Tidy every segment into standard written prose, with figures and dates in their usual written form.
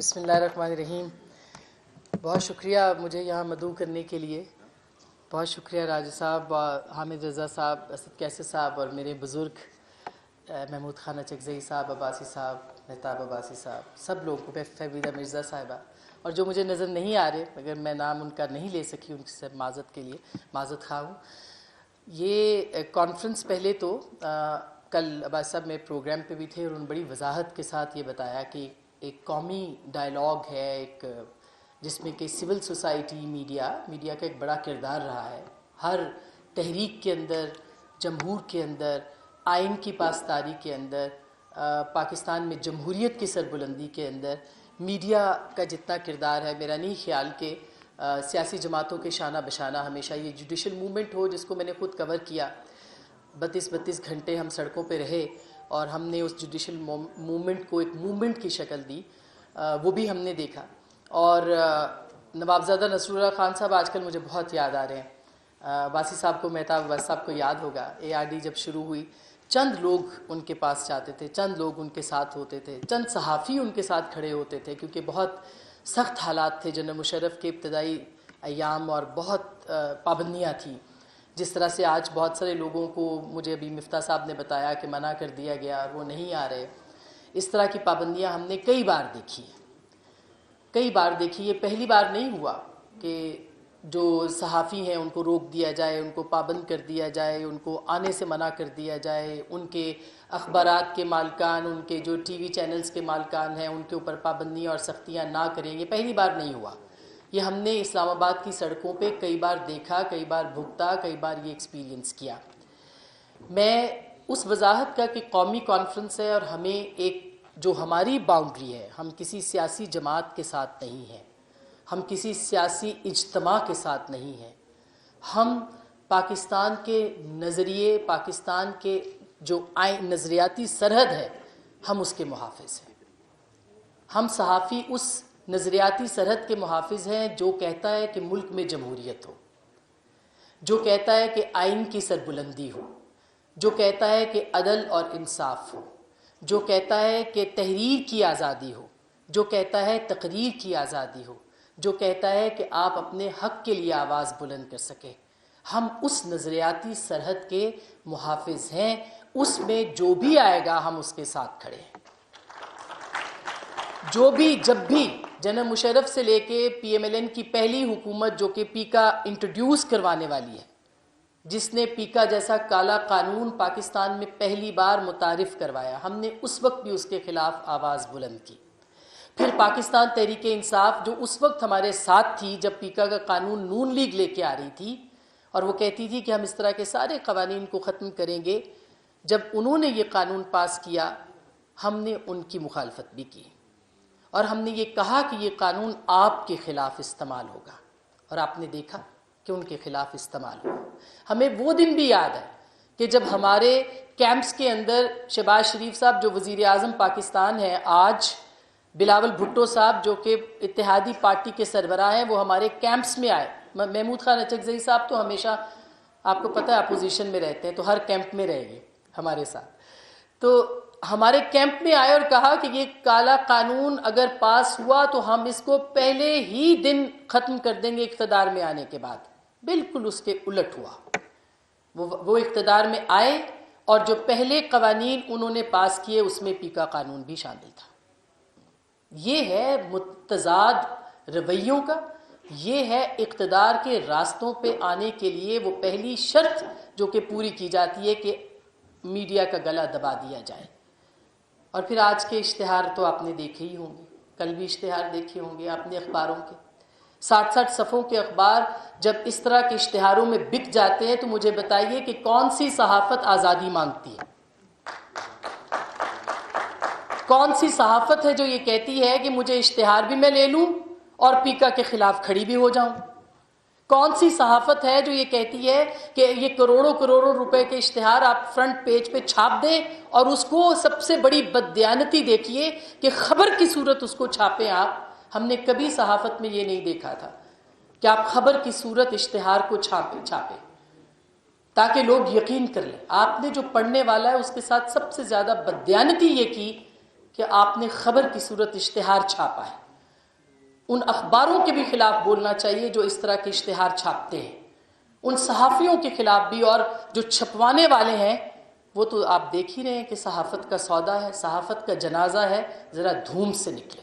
بسم اللہ الرحمن الرحیم. بہت شکریہ مجھے یہاں مدعو کرنے کے لیے. بہت شکریہ راجہ صاحب، حامد رضا صاحب، اسد کیسر صاحب اور میرے بزرگ محمود خان اچکزئی صاحب، عباسی صاحب، مہتاب عباسی صاحب، سب لوگوں کو، فیضہ مرزا صاحبہ، اور جو مجھے نظر نہیں آ رہے مگر میں نام ان کا نہیں لے سکی، ان سے معذرت کے لیے معذرت خواہ ہوں. یہ کانفرنس پہلے تو کل عباس صاحب میں پروگرام پہ بھی تھے اور انہوں نے بڑی وضاحت کے ساتھ یہ بتایا کہ ایک قومی ڈائلاگ ہے، ایک جس میں کہ سول سوسائٹی، میڈیا کا ایک بڑا کردار رہا ہے. ہر تحریک کے اندر، جمہور کے اندر، آئین کی پاسداری کے اندر، پاکستان میں جمہوریت کی سربلندی کے اندر میڈیا کا جتنا کردار ہے، میرا نہیں خیال کہ سیاسی جماعتوں کے شانہ بشانہ ہمیشہ یہ جوڈیشل موومنٹ ہو، جس کو میں نے خود کور کیا. 32 گھنٹے ہم سڑکوں پہ رہے اور ہم نے اس جوڈیشل موومنٹ کو ایک موومنٹ کی شکل دی، وہ بھی ہم نے دیکھا. اور نوابزادہ نصراللہ خان صاحب آج کل مجھے بہت یاد آ رہے ہیں. باسی صاحب کو، مہتاب عباس صاحب کو یاد ہوگا، ARD جب شروع ہوئی چند لوگ ان کے پاس جاتے تھے، چند لوگ ان کے ساتھ ہوتے تھے، چند صحافی ان کے ساتھ کھڑے ہوتے تھے، کیونکہ بہت سخت حالات تھے جنرل مشرف کے ابتدائی ایام اور بہت پابندیاں تھیں. جس طرح سے آج بہت سارے لوگوں کو، مجھے ابھی مفتاح صاحب نے بتایا کہ منع کر دیا گیا اور وہ نہیں آ رہے، اس طرح کی پابندیاں ہم نے کئی بار دیکھی. یہ پہلی بار نہیں ہوا کہ جو صحافی ہیں ان کو روک دیا جائے، ان کو پابند کر دیا جائے، ان کو آنے سے منع کر دیا جائے، ان کے اخبارات کے مالکان، ان کے جو ٹی وی چینلز کے مالکان ہیں ان کے اوپر پابندیاں اور سختیاں نہ کریں. یہ پہلی بار نہیں ہوا، یہ ہم نے اسلام آباد کی سڑکوں پہ کئی بار دیکھا، کئی بار بھگتا، کئی بار یہ ایکسپیرینس کیا. میں اس وضاحت کا کہ قومی کانفرنس ہے اور ہمیں ایک جو ہماری باؤنڈری ہے، ہم کسی سیاسی جماعت کے ساتھ نہیں ہیں، ہم کسی سیاسی اجتماع کے ساتھ نہیں ہیں، ہم پاکستان کے نظریے، پاکستان کے جو نظریاتی سرحد ہے، ہم اس کے محافظ ہیں. ہم صحافی اس نظریاتی سرحد کے محافظ ہیں جو کہتا ہے کہ ملک میں جمہوریت ہو، جو کہتا ہے کہ آئین کی سربلندی ہو، جو کہتا ہے کہ عدل اور انصاف ہو، جو کہتا ہے کہ تحریر کی آزادی ہو، جو کہتا ہے تقریر کی آزادی ہو، جو کہتا ہے کہ آپ اپنے حق کے لیے آواز بلند کر سکیں. ہم اس نظریاتی سرحد کے محافظ ہیں. اس میں جو بھی آئے گا ہم اس کے ساتھ کھڑے ہیں. جو بھی، جب بھی جنرل مشرف سے لے کے PMLN کی پہلی حکومت جو کہ پیکا انٹروڈیوس کروانے والی ہے، جس نے پیکا جیسا کالا قانون پاکستان میں پہلی بار متعارف کروایا، ہم نے اس وقت بھی اس کے خلاف آواز بلند کی. پھر پاکستان تحریک انصاف جو اس وقت ہمارے ساتھ تھی جب پیکا کا قانون نون لیگ لے کے آ رہی تھی اور وہ کہتی تھی کہ ہم اس طرح کے سارے قوانین کو ختم کریں گے، جب انہوں نے یہ قانون پاس کیا ہم نے ان کی مخالفت بھی کی اور ہم نے یہ کہا کہ یہ قانون آپ کے خلاف استعمال ہوگا، اور آپ نے دیکھا کہ ان کے خلاف استعمال ہوا. ہمیں وہ دن بھی یاد ہے کہ جب ہمارے کیمپس کے اندر شہباز شریف صاحب جو وزیر اعظم پاکستان ہیں آج، بلاول بھٹو صاحب جو کہ اتحادی پارٹی کے سربراہ ہیں، وہ ہمارے کیمپس میں آئے. محمود خان اچکزئی صاحب تو ہمیشہ آپ کو پتہ ہے اپوزیشن میں رہتے ہیں، تو ہر کیمپ میں رہے گے ہمارے ساتھ. تو ہمارے کیمپ میں آئے اور کہا کہ یہ کالا قانون اگر پاس ہوا تو ہم اس کو پہلے ہی دن ختم کر دیں گے اقتدار میں آنے کے بعد. بالکل اس کے الٹ ہوا. وہ اقتدار میں آئے اور جو پہلے قوانین انہوں نے پاس کیے اس میں پیکا قانون بھی شامل تھا. یہ ہے متضاد رویوں کا، یہ ہے اقتدار کے راستوں پہ آنے کے لیے وہ پہلی شرط جو کہ پوری کی جاتی ہے کہ میڈیا کا گلا دبا دیا جائے. اور پھر آج کے اشتہار تو آپ نے دیکھے ہی ہوں گے، کل بھی اشتہار دیکھے ہوں گے آپ نے اخباروں کے. 60 صفحوں کے اخبار جب اس طرح کے اشتہاروں میں بک جاتے ہیں تو مجھے بتائیے کہ کون سی صحافت آزادی مانگتی ہے؟ کون سی صحافت ہے جو یہ کہتی ہے کہ مجھے اشتہار بھی میں لے لوں اور پیکا کے خلاف کھڑی بھی ہو جاؤں؟ کون سی صحافت ہے جو یہ کہتی ہے کہ یہ کروڑوں روپے کے اشتہار آپ فرنٹ پیج پہ چھاپ دیں اور اس کو سب سے بڑی بددیانتی دیکھیے کہ خبر کی صورت اس کو چھاپیں آپ؟ ہم نے کبھی صحافت میں یہ نہیں دیکھا تھا کہ آپ خبر کی صورت اشتہار کو چھاپیں تاکہ لوگ یقین کر لیں. آپ نے جو پڑھنے والا ہے اس کے ساتھ سب سے زیادہ بددیانتی یہ کی کہ آپ نے خبر کی صورت اشتہار چھاپا ہے. ان اخباروں کے بھی خلاف بولنا چاہیے جو اس طرح کے اشتہار چھاپتے ہیں، ان صحافیوں کے خلاف بھی، اور جو چھپوانے والے ہیں وہ تو آپ دیکھ ہی رہے ہیں کہ صحافت کا سودا ہے، صحافت کا جنازہ ہے، ذرا دھوم سے نکلے۔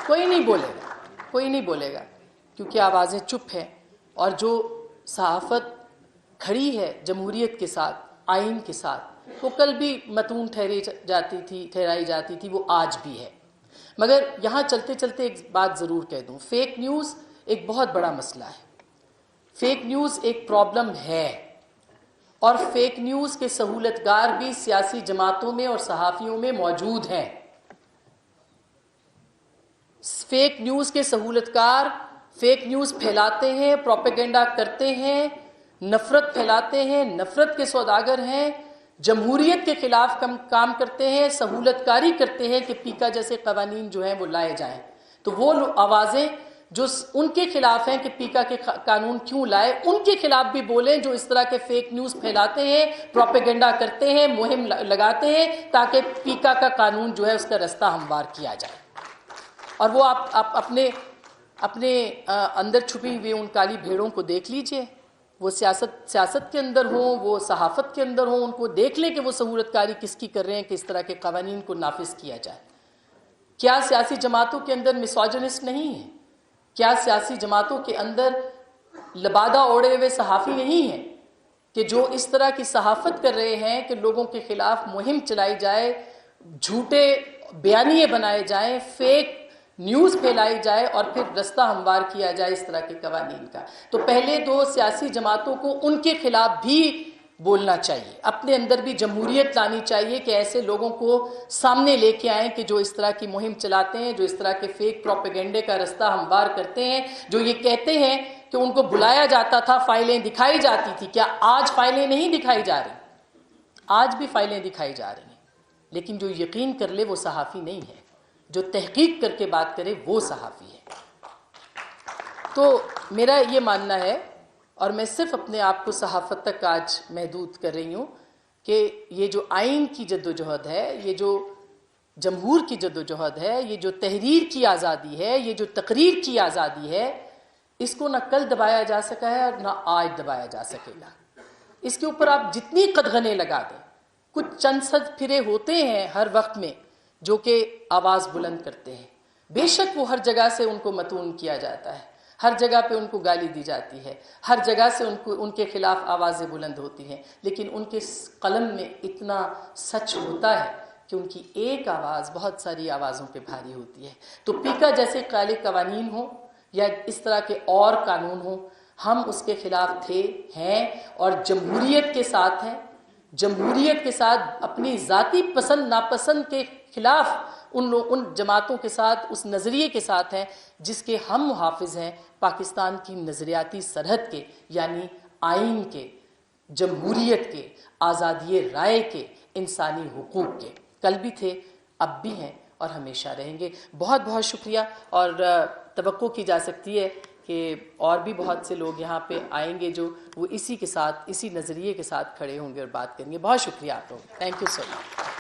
کوئی نہیں بولے گا، کوئی نہیں بولے گا، کیونکہ آوازیں چپ ہیں، اور جو صحافت کھڑی ہے جمہوریت کے ساتھ، آئین کے ساتھ، وہ کل بھی متون ٹھہرائی جاتی تھی، وہ آج بھی ہے۔ مگر یہاں چلتے چلتے ایک بات ضرور کہہ دوں، فیک نیوز ایک بہت بڑا مسئلہ ہے، فیک نیوز ایک پرابلم ہے، اور فیک نیوز کے سہولتگار بھی سیاسی جماعتوں میں اور صحافیوں میں موجود ہیں۔ فیک نیوز کے سہولتکار فیک نیوز پھیلاتے ہیں، پروپیگنڈا کرتے ہیں، نفرت پھیلاتے ہیں، نفرت کے سوداگر ہیں، جمہوریت کے خلاف کام کرتے ہیں، سہولتکاری کرتے ہیں کہ پیکا جیسے قوانین جو ہیں وہ لائے جائیں۔ تو وہ آوازیں جو ان کے خلاف ہیں کہ پیکا کے قانون کیوں لائے، ان کے خلاف بھی بولیں جو اس طرح کے فیک نیوز پھیلاتے ہیں، پروپیگنڈا کرتے ہیں، مہم لگاتے ہیں تاکہ پیکا کا قانون جو ہے اس کا رستہ ہموار کیا جائے۔ اور وہ آپ اپنے اندر چھپی ہوئی ان کالی بھیڑوں کو دیکھ لیجئے، وہ سیاست کے اندر ہوں، وہ صحافت کے اندر ہوں، ان کو دیکھ لیں کہ وہ سہولتکاری کس کی کر رہے ہیں کہ اس طرح کے قوانین کو نافذ کیا جائے۔ کیا سیاسی جماعتوں کے اندر میسوجنسٹ نہیں ہیں؟ کیا سیاسی جماعتوں کے اندر لبادہ اوڑے ہوئے صحافی نہیں ہیں کہ جو اس طرح کی صحافت کر رہے ہیں کہ لوگوں کے خلاف مہم چلائی جائے، جھوٹے بیانیے بنائے جائیں، فیک نیوز پھیلائی جائے اور پھر رستہ ہموار کیا جائے اس طرح کے قوانین کا؟ تو پہلے دو سیاسی جماعتوں کو ان کے خلاف بھی بولنا چاہیے، اپنے اندر بھی جمہوریت لانی چاہیے کہ ایسے لوگوں کو سامنے لے کے آئیں کہ جو اس طرح کی مہم چلاتے ہیں، جو اس طرح کے فیک پروپیگنڈے کا رستہ ہموار کرتے ہیں، جو یہ کہتے ہیں کہ ان کو بلایا جاتا تھا، فائلیں دکھائی جاتی تھی۔ کیا آج فائلیں نہیں دکھائی جا رہی؟ آج بھی فائلیں دکھائی جا رہی ہیں، لیکن جو یقین کر لے وہ صحافی نہیں ہے، جو تحقیق کر کے بات کرے وہ صحافی ہے۔ تو میرا یہ ماننا ہے، اور میں صرف اپنے آپ کو صحافت تک آج محدود کر رہی ہوں، کہ یہ جو آئین کی جدوجہد ہے، یہ جو جمہور کی جدوجہد ہے، یہ جو تحریر کی آزادی ہے، یہ جو تقریر کی آزادی ہے، اس کو نہ کل دبایا جا سکا ہے اور نہ آج دبایا جا سکے گا۔ اس کے اوپر آپ جتنی قدغنیں لگا دیں، کچھ چند صد پھرے ہوتے ہیں ہر وقت میں جو کہ آواز بلند کرتے ہیں، بے شک وہ ہر جگہ سے ان کو متون کیا جاتا ہے، ہر جگہ پہ ان کو گالی دی جاتی ہے، ہر جگہ سے ان کے خلاف آوازیں بلند ہوتی ہیں، لیکن ان کے قلم میں اتنا سچ ہوتا ہے کہ ان کی ایک آواز بہت ساری آوازوں پہ بھاری ہوتی ہے۔ تو پیکا جیسے کالے قوانین ہوں یا اس طرح کے اور قانون ہوں، ہم اس کے خلاف تھے، ہیں، اور جمہوریت کے ساتھ ہیں، جمہوریت کے ساتھ اپنی ذاتی پسند ناپسند کے خلاف ان جماعتوں کے ساتھ، اس نظریے کے ساتھ ہیں جس کے ہم محافظ ہیں، پاکستان کی نظریاتی سرحد کے، یعنی آئین کے، جمہوریت کے، آزادی رائے کے، انسانی حقوق کے۔ کل بھی تھے، اب بھی ہیں، اور ہمیشہ رہیں گے۔ بہت بہت شکریہ، اور توقع کی جا سکتی ہے کہ اور بھی بہت سے لوگ یہاں پہ آئیں گے جو وہ اسی کے ساتھ، اسی نظریے کے ساتھ کھڑے ہوں گے اور بات کریں گے۔ بہت شکریہ آپ لوگ، تھینک یو سو مچ۔